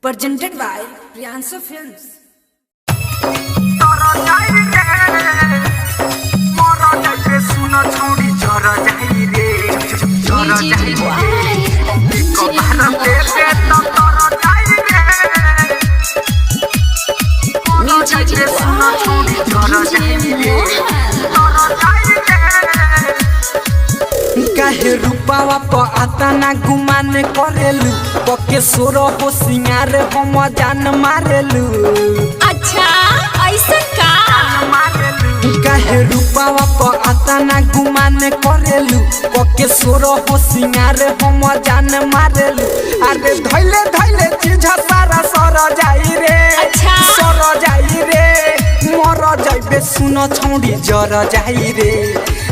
presented by Priyansu Films. काहे रूपावा प आता ना गुमान करेलू पके सोर हो सिंगार हम जान मारेलू। अच्छा ऐसा का काहे रूपावा प आता ना गुमान करेलू पके सोर हो सिंगार हम जान मारेलू। अरे धैले धैले चीज सारा सर जाई रे। अच्छा सर जाई रे मर जाइबे सुन छौड़ी जर जाई रे।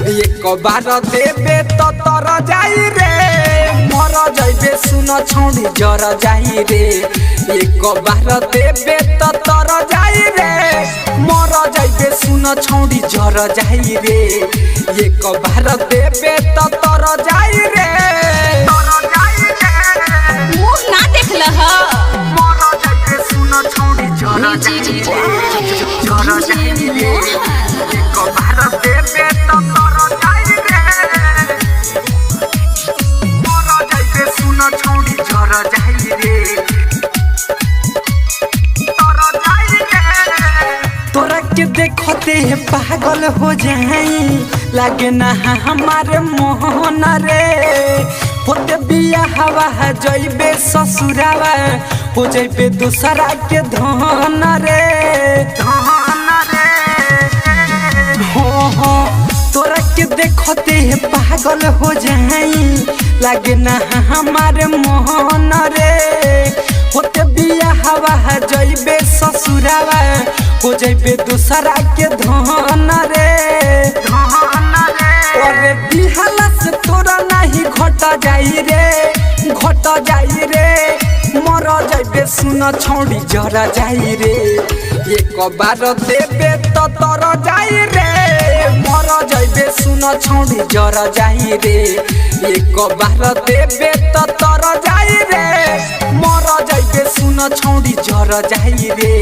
एक बार देबे तो तर जाई रे मर जाइबे सुन छौड़ी जर जाई रे। एक बार देबे तो तर जाई रे मर जाइबे सुन छौड़ी जर जाई रे। एक बार देबे तो तर जाई रे मुंह ना देखल ह मर जाइबे सुन छौड़ी जर जाई रे। जर जाई रे एक बार देबे तो तर जाई रे मर जाइबे सुन छौड़ी जर जाई रे। तर जाई रे तोरा के देखते पागल हो जाई लागे ना हमारे मोहन रे। होते बिया हवा जइबे ससुरावा हो जइबे दूसरा के धन रे। धन रे हो तोरा के देखते पागल हो जाई लागे ना हमारे मोहन रे। होते बिया हवा जइबे ससुरावा हो जइबे दूसरा के धन रे। धन रे अरे बिहाला से तोरा नहीं घट जाई रे घट जाई रे मर जाइबे सुन छौड़ी जर जाई रे। एक बार देबे तो तर जाई रे मर जाइबे सुन छौड़ी जर जाई रे। एक बार देबे तो तर जाई रे मर जाइबे सुन छौड़ी जर जाई रे।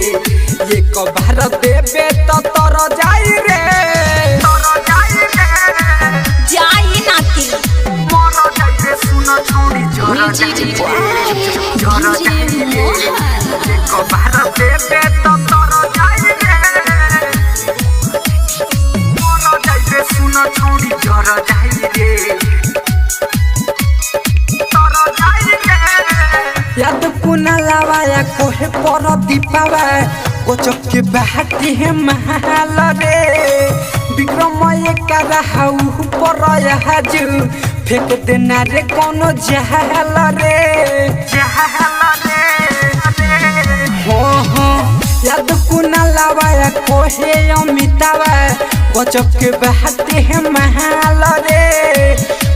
एक बार देबे तो तर जाई रे। तर जाई रे जाई नाती मर जाइबे सुन छौड़ी जर जाई रे। जर जाई रे एक बार देबे तो तर जाई रे मर जाइबे सुन छौड़ी जर जाई रे। तर जाई रे याद कुना लावाया कोहे पर दीपावा कोचक के बाटी है महल रे। विक्रम एक रहू पर हाजू फेंक देना रे कोनो जहल रे। जहल रे हो याद कुना लावाया कोहे अमितावा कोचक के बाटी है महल रे।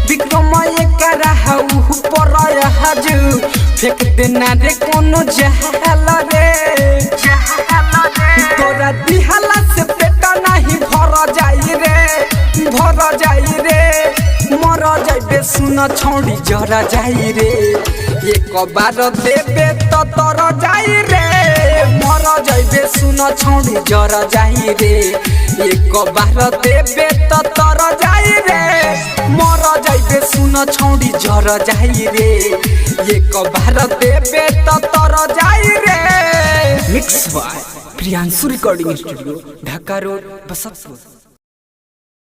विक्रम एक रहू पर हाजू फेंक देना रे कोनो जहल रे। तोरा दिहाला से पेट नहीं भर जाई रे भर जाई रे मर जाइबे सुन छौड़ी जर जाई रे। एक बार देबे तो तर जाई रे मर जाइबे सुन छौड़ी जर जाई रे। एक बार देबे तो तर जाई रे मर जाइबे सुन छौड़ी जर जाई रे। एक बार देबे तो तर जाई रे। Mix by Priyanshu recording studio Dhaka road Basantpur.